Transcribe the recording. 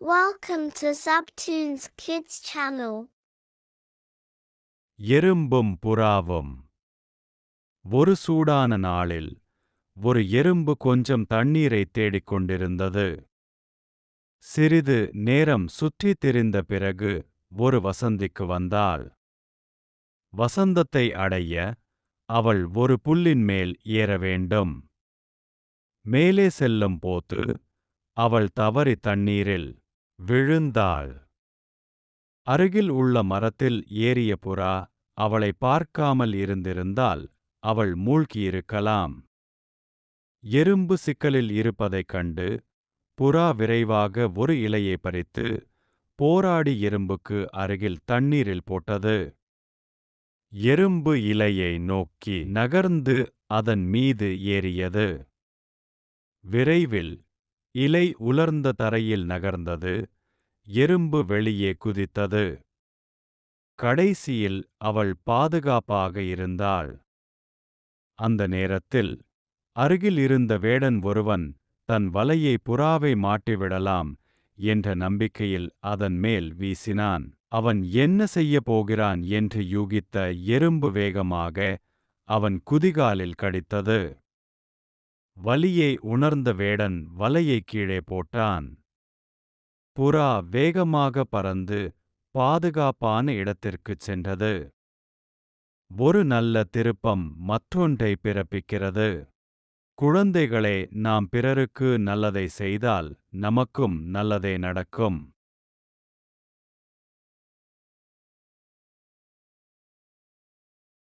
Welcome to Subtoons Kids channel. எறும்பும் புறாவும். ஒரு சூடான நாளில் ஒரு எறும்பு கொஞ்சம் தண்ணீரைத் தேடிக் கொண்டிருந்தது. சிறிது நேரம் சுற்றித் திரிந்த பிறகு ஒரு வசந்திக்கு வந்தாள். வசந்தத்தை அடைய அவள் ஒரு புல்லின் மேல் ஏற வேண்டும். மேலே செல்லும் போது அவள் தவறி தண்ணீரில் விழுந்தாள். அருகில் உள்ள மரத்தில் ஏறிய புறா அவளை பார்க்காமல் இருந்திருந்தால் அவள் மூழ்கியிருக்கலாம். எறும்பு சிக்கலில் இருப்பதைக் கண்டு புறா விரைவாக ஒரு இலையை பறித்து போராடி எறும்புக்கு அருகில் தண்ணீரில் போட்டது. எறும்பு இலையை நோக்கி நகர்ந்து அதன் மீது ஏறியது. விரைவில் இலை உலர்ந்த தரையில் நகர்ந்தது. எறும்பு வெளியே குதித்தது. கடைசியில் அவள் பாதுகாப்பாக இருந்தாள். அந்த நேரத்தில் அருகில் இருந்த வேடன் ஒருவன் தன் வலையை புறாவை மாட்டிவிடலாம் என்ற நம்பிக்கையில் அதன் மேல் வீசினான். அவன் என்ன செய்யப் போகிறான் என்று யூகித்த எறும்பு வேகமாக அவன் குதிகாலில் கடித்தது. வலியை உணர்ந்த வேடன் வலையை கீழே போட்டான். புறா வேகமாக பறந்து பாதுகாப்பான இடத்திற்குச் சென்றது. ஒரு நல்ல திருப்பம் மற்றொன்றை பிறப்பிக்கிறது. குழந்தைகளே, நாம் பிறருக்கு நல்லதை செய்தால் நமக்கும் நல்லதே நடக்கும்.